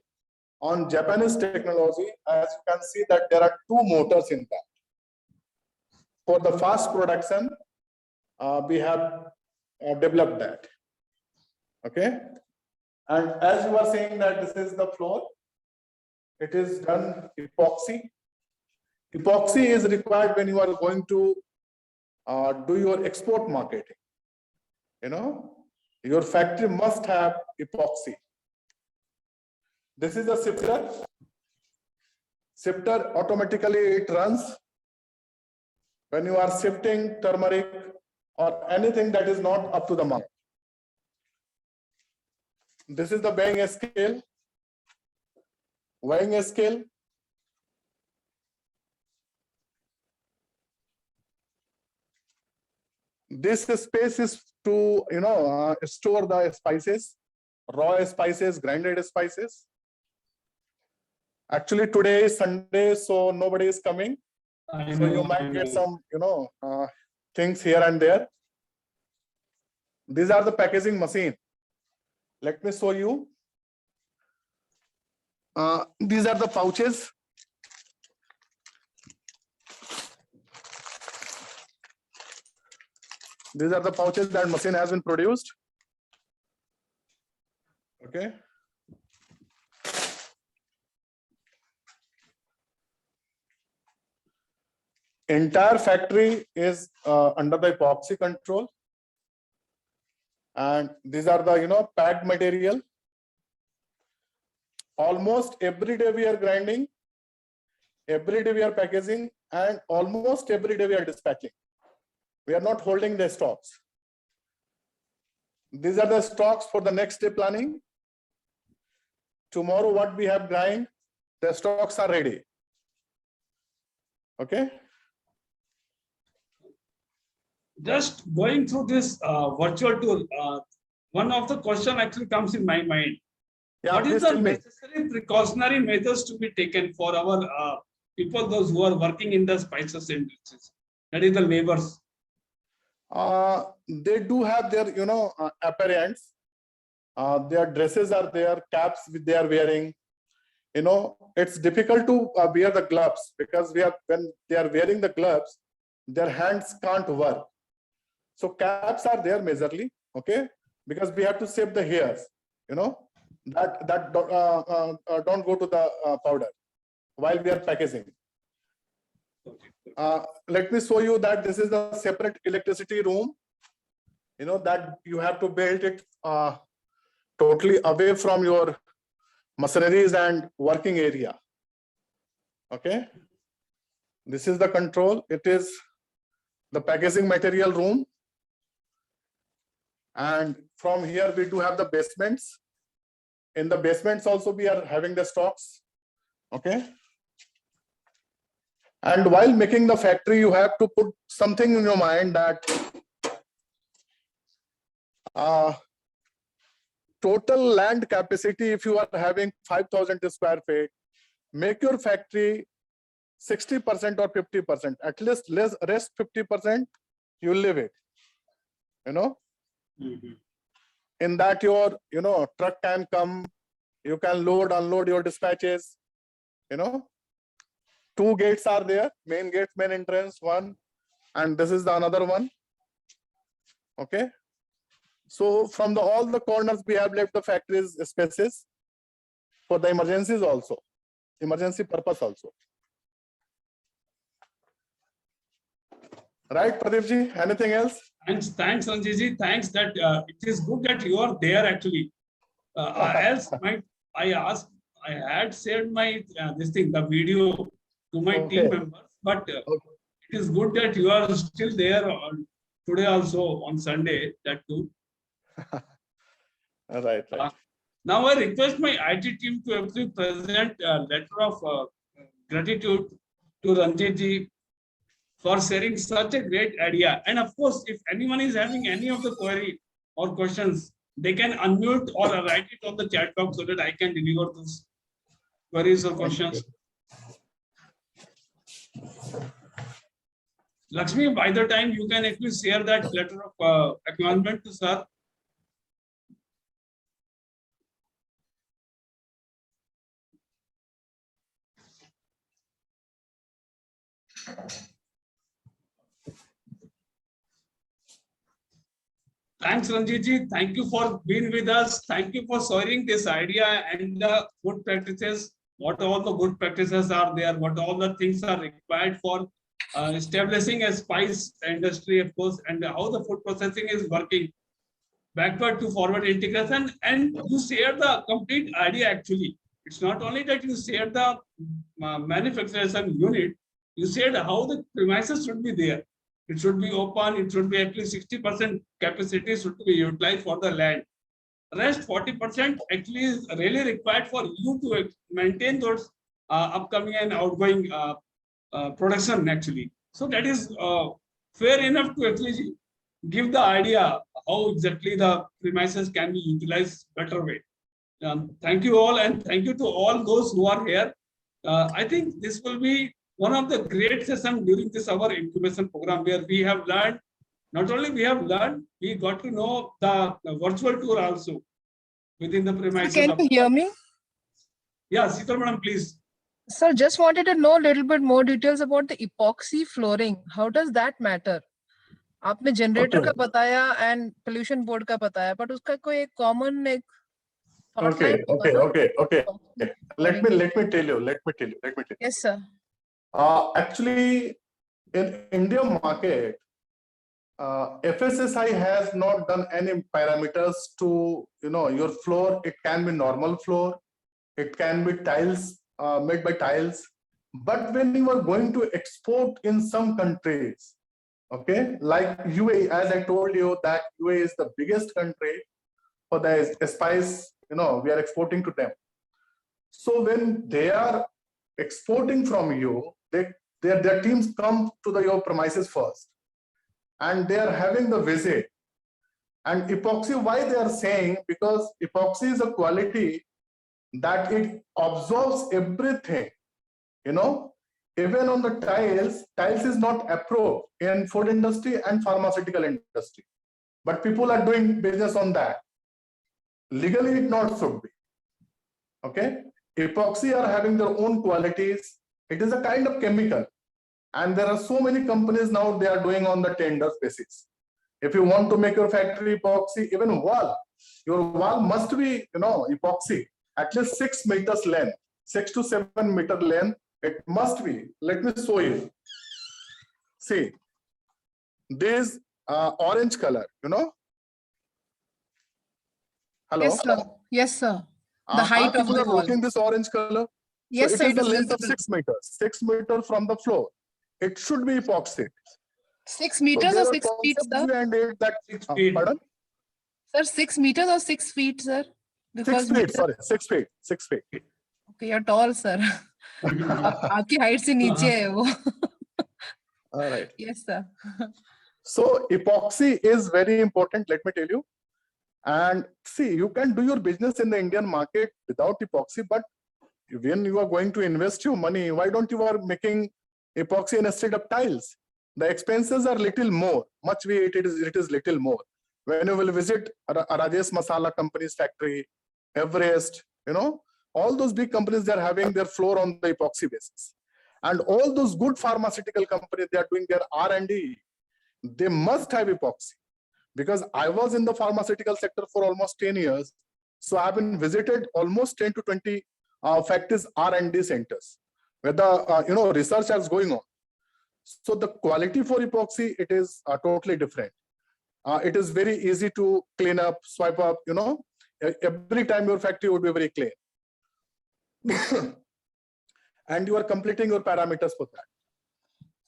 on Japanese technology. As you can see that there are two motors in that. For the fast production, we have developed that. Okay. And as you are saying that this is the floor, it is done epoxy. Epoxy is required when you are going to do your export marketing. You know, your factory must have epoxy. This is a sifter. Sifter automatically it runs when you are sifting turmeric or anything that is not up to the mark. This is the weighing scale. Weighing scale. This space is to store the spices, raw spices, grinded spices. Actually, today is Sunday, so nobody is coming. So you might get some, things here and there. These are the packaging machine. Let me show you. These are the pouches. These are the pouches that machine has been produced. Okay. Entire factory is under the epoxy control. And these are the, packed material. Almost every day we are grinding, every day we are packaging, and almost every day we are dispatching. We are not holding the stocks. These are the stocks for the next day planning. Tomorrow what we have grind, the stocks are ready. Okay. Just going through this virtual tool, one of the question actually comes in my mind. Yeah, what is the necessary precautionary measures to be taken for our people, those who are working in the spices industries? That is the laborers. They do have their, apparents. Their dresses are there, caps they are wearing. It's difficult to wear the gloves because when they are wearing the gloves, their hands can't work. So caps are there majorly, okay, because we have to save the hairs, that don't go to the powder while we are packaging. Let me show you that this is a separate electricity room, that you have to build it totally away from your machineries and working area. Okay. This is the control. It is the packaging material room. And from here we do have the basements. In the basements also we are having the stocks. Okay. And while making the factory, you have to put something in your mind that total land capacity, if you are having 5,000 square feet, make your factory 60% or 50%, at least rest 50%, you leave it, in that your, truck can come, you can load, unload your dispatches, Two gates are there, main gate, main entrance, one, and this is the another one. Okay. So from all the corners, we have left the factory's spaces for the emergencies also, emergency purpose also. Right, Pradeep ji, anything else? Thanks, Ranjhit ji. Thanks that it is good that you are there actually. Else, I had shared my the video to my team members, but it is good that you are still there today also on Sunday, that too. Right. Now I request my IT team to actually present a letter of gratitude to Ranjhit ji for sharing such a great idea. And of course, if anyone is having any of the query or questions, they can unmute or write it on the chat box so that I can deliver those queries or questions. Lakshmi, by the time you can actually share that letter of acknowledgement to sir. Thanks, Ranjit ji. Thank you for being with us. Thank you for sharing this idea and the good practices. What all the good practices are there? What all the things are required for establishing a spice industry, of course, and how the food processing is working backward to forward integration. And you share the complete idea. Actually, it's not only that you share the manufacturing unit. You said how the premises should be there. It should be open. It should be at least 60% capacity should be utilized for the land. Rest 40% actually is really required for you to maintain those upcoming and outgoing production actually. So that is fair enough to actually give the idea how exactly the premises can be utilized better way. Thank you all, and thank you to all those who are here. I think this will be one of the great sessions during this our incubation program, where we have learned, not only we have learned, we got to know the virtual tour also within the premises. Can you hear me? Yeah, Sita madam, please. Sir, just wanted to know a little bit more details about the epoxy flooring. How does that matter? आपने generator का बताया and pollution board का बताया, but उसका कोई एक common एक thought line Okay. Let me tell you. Yes, sir. Actually, in Indian market, FSSI has not done any parameters to, your floor. It can be normal floor, it can be tiles, made by tiles. But when you are going to export in some countries, okay, like UAE, as I told you that UAE is the biggest country for the spice, we are exporting to them. So when they are exporting from you, their teams come to your premises first, and they are having the visit. And epoxy, why they are saying? Because epoxy is a quality that it absorbs everything. Even on the tiles is not approved in food industry and pharmaceutical industry, but people are doing business on that. Legally, it not should be. Okay, epoxy are having their own qualities. It is a kind of chemical, and there are so many companies now, they are doing on the tender basis. If you want to make your factory epoxy, even your wall must be, epoxy at least 6 meters length, 6 to 7 meter length. It must be. Let me show you. See, this orange color, Hello? Yes, sir. Yes, sir. The height of the wall. Looking this orange color? Yes, so sir. it is the length of 6 meters. 6 meters from the floor. It should be epoxy. 6 meters or 6 feet, sir? And that 6 feet. Pardon? Sir, 6 meters or 6 feet, sir? 6 feet, sorry, 6 feet. 6 feet. Okay, you're tall, sir. आपकी height से नीचे है वो. All right. Yes, sir. So epoxy is very important, let me tell you. And see, you can do your business in the Indian market without epoxy, but when you are going to invest your money, why don't you are making epoxy instead of tiles? The expenses are little more, much way it is little more. When you will visit Rajesh Masala Company's factory, Everest, all those big companies, they are having their floor on the epoxy basis. And all those good pharmaceutical companies, they are doing their R&D. They must have epoxy. Because I was in the pharmaceutical sector for almost 10 years. So I've been visited almost 10 to 20 factories R&D centers where the research is going on. So the quality for epoxy, it is totally different. It is very easy to clean up, swipe up, every time your factory would be very clean. And you are completing your parameters for that.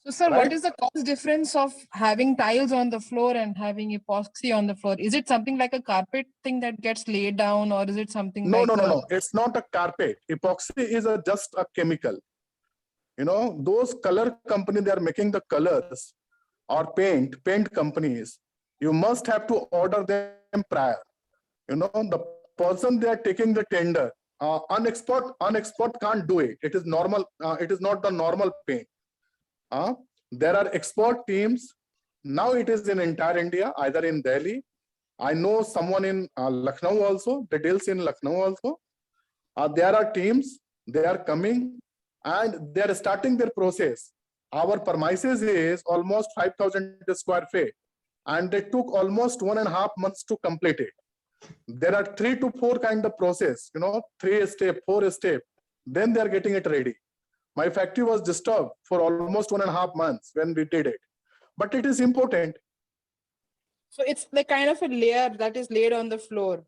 So, sir, Right? what is the cost difference of having tiles on the floor and having epoxy on the floor? Is it something like a carpet thing that gets laid down, or is it something No, like no. It's not a carpet. Epoxy is just a chemical. Those color companies, they are making the colors or paint companies. You must have to order them prior. The person they are taking the tender, unexpert can't do it. It is normal. It is not the normal paint. There are export teams. Now it is in entire India, either in Delhi. I know someone in Lucknow also, the deals in Lucknow also. There are teams, they are coming and they are starting their process. Our premises is almost 5,000 square feet and they took almost 1.5 months to complete it. There are 3 to 4 kind of process, 3 step, 4 step, then they are getting it ready. My factory was disturbed for almost 1.5 months when we did it, but it is important. So it's the kind of a layer that is laid on the floor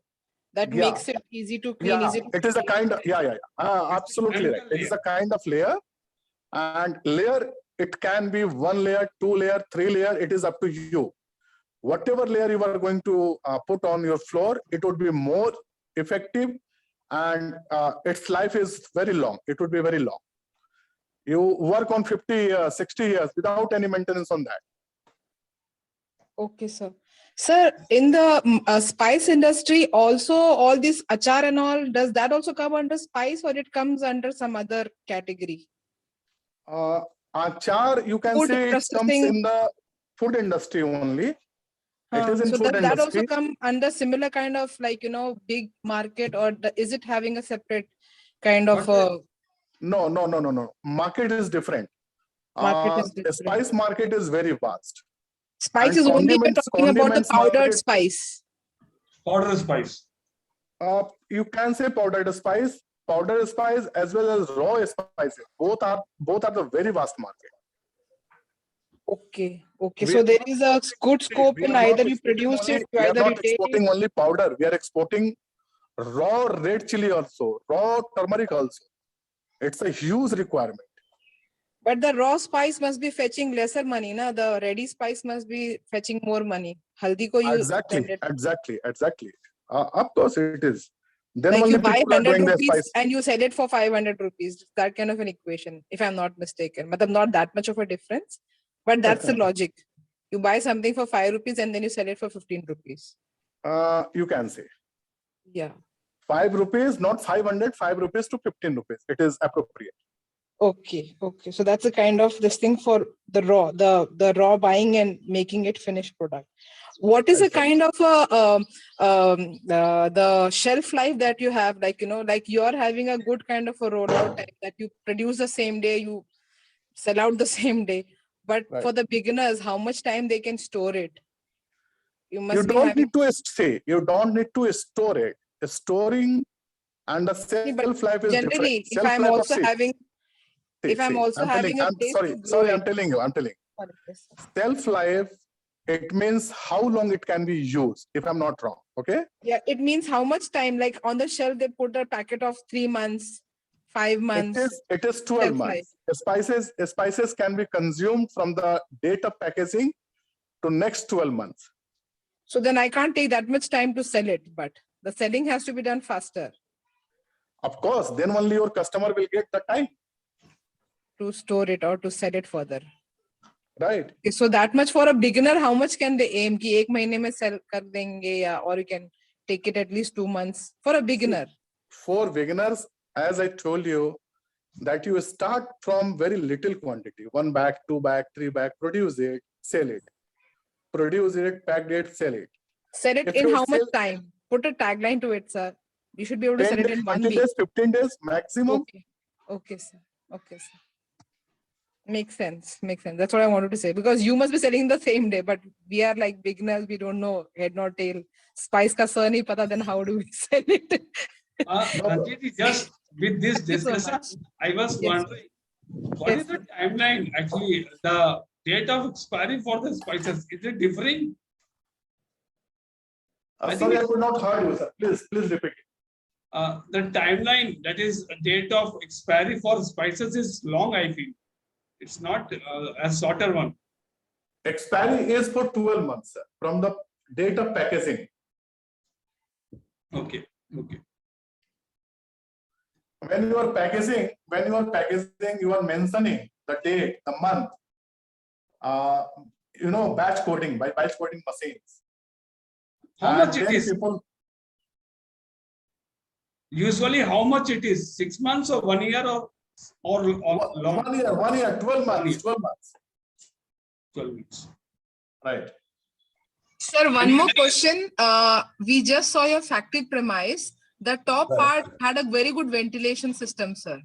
that Yeah. makes it easy to clean. Yeah, it is a kind of, absolutely right. It is a kind of layer, and layer, it can be 1 layer, 2 layer, 3 layer, it is up to you. Whatever layer you are going to put on your floor, it would be more effective and its life is very long. It would be very long. You work on 50 years, 60 years without any maintenance on that. Okay, sir. Sir, in the spice industry, also all this achar and all, does that also come under spice or it comes under some other category? Achar, you can Food say it comes processing. in the food industry only. It is in So food does that also industry. come under similar kind of like, big market, or is it having a separate kind of No. Market is different. market is different? Spice market is very vast. Spice And is only we're talking about the condiments powdered market, spice. Powder spice. you can say powdered spice as well as raw spices. Both are the very vast market. Okay. We So are there not is a good scope we in are not either you exporting produce only- it, you we are either not retail exporting it. only powder. We are exporting raw red chili also, raw turmeric also. It's a huge requirement. But the raw spice must be fetching lesser money, na? The ready spice must be fetching more money. Haldi ko you Exactly. generate. Of course it is. Then Like only you buy people are 100 doing the rupees spice. and you sell it for 500 rupees. That kind of an equation, if I'm not mistaken. But not that much of a difference. But that's the logic. You buy something for 5 rupees and then you sell it for 15 rupees. You can say. Yeah. 5 rupees, not 500, 5 rupees to 15 rupees. It is appropriate. Okay. So that's a kind of this thing for the raw buying and making it finished product. What is a kind of the shelf life that you have? Like, like you're having a good kind of a rollout time that you produce the same day, you sell out the same day. But Right. for the beginners, how much time they can store it? You must You be don't having. need to say, you don't need to store it. Storing and the shelf life is Generally, different. if I'm also having, I'm a place sorry, to grow I'm it. telling you. Sorry, yes, sir. Shelf life, it means how long it can be used, if I'm not wrong. Okay. Yeah, it means how much time, like on the shelf, they put a packet of 3 months, 5 months. It is 12 shelf months. life. Spices can be consumed from the date of packaging to next 12 months. So then I can't take that much time to sell it, but the selling has to be done faster. Of course, then only your customer will get the time. To store it or to sell it further. Right. Okay, so that much for a beginner, how much can they aim? Ki 1 mahine mein sell kar denge, ya, or you can take it at least 2 months for a beginner. For beginners, as I told you, that you start from very little quantity, 1 bag, 2 bag, 3 bag, produce it, sell it. Produce it, pack it, sell it. Sell it in how much time? Put a tagline to it, sir. You should be able to sell it in 1 week. 15 days maximum. Okay, sir. Makes sense. That's what I wanted to say. Because you must be selling the same day, but we are like beginners. We don't know head nor tail. Spice ka sir nahi pata, then how do we sell it? Ranjhit, just with this Thank you so discussion, much. I was Yes. wondering, what is the timeline actually, the date of expiry for the spices? Is it differing? Sorry, I could not hear you, sir. Please repeat it. The timeline, that is date of expiry for spices, is long, I feel. It's not a shorter one. Expiry is for 12 months, sir, from the date of packaging. Okay. When you are packaging, you are mentioning the date, the month. Batch coding by batch coding machines. How much it is? Usually, how much it is? 6 months or 1 year or long? 1 year, 12 months. 12 months. 12 minutes. Right. Sir, one more question. We just saw your factory premise. The top Right. part had a very good ventilation system, sir.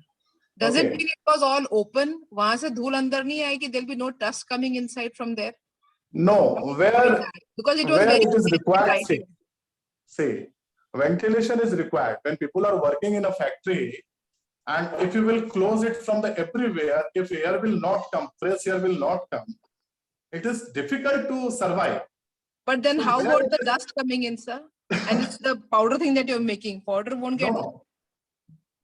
Does it Okay. mean it was all open? वहां से धूल अंदर नहीं आएगी? There'll be no dust coming inside from there? No, where Because it was where very it is required. lighted. See, ventilation is required when people are working in a factory, and if you will close it from the everywhere, if air will not come, fresh air will not come, it is difficult to survive. But then So how where about it the is- dust coming in, sir? And it's the powder thing that you're making. Powder won't get No,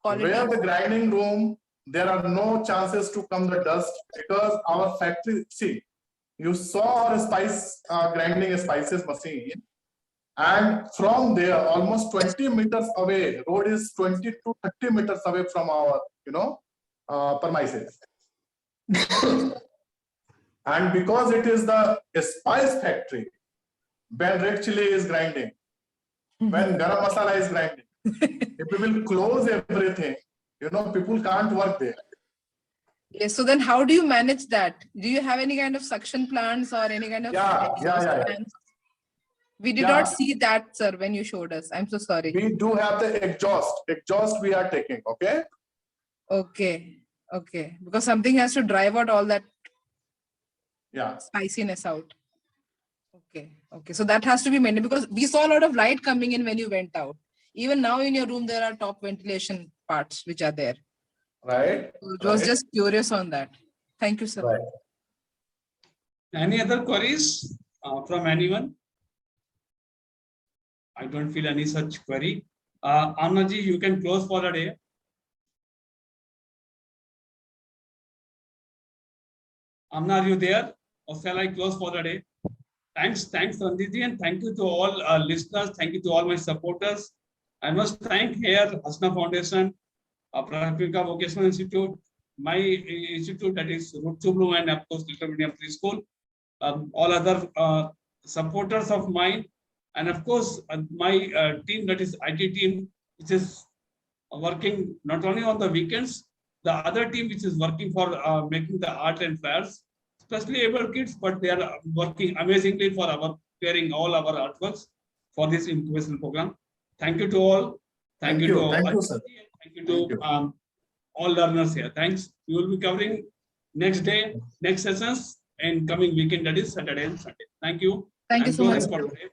quality. where the grinding room, there are no chances to come the dust because our factory, see, you saw our spice grinding spices machine, and from there almost 20 meters away, road is 20 to 30 meters away from our, premises. And because it is the spice factory, when red chili is grinding, when garam masala is grinding, if we will close everything, people can't work there. Yes, so then how do you manage that? Do you have any kind of suction plants or any kind of Yeah. fans? We did Yeah. not see that, sir, when you showed us. I'm so sorry. We do have the exhaust we are taking, okay? Okay. Because something has to drive out all that Yeah. spiciness out. Okay. So that has to be maintained because we saw a lot of light coming in when you went out. Even now in your room, there are top ventilation parts which are there. Right. So I was just curious on that. Thank you, sir. Right. Any other queries from anyone? I don't feel any such query. Annaji, you can close for the day. Amna, are you there? Or shall I close for the day? Thanks, Ranjhit, and thank you to all listeners. Thank you to all my supporters. I must thank here Hasna Foundation, Prakrika Vocational Institute, my institute that is Root to Blue, and of course Little Medium Preschool, all other supporters of mine, and of course my team, that is IT team, which is working not only on the weekends, the other team which is working for making the art and fairs, especially able kids, but they are working amazingly for preparing all our artworks for this incubation program. Thank you to all. Thank you, sir. Thank you to all learners here. Thanks. We will be covering next day, next sessions, and coming weekend, that is Saturday and Sunday. Thank you. Thank you so much. For today.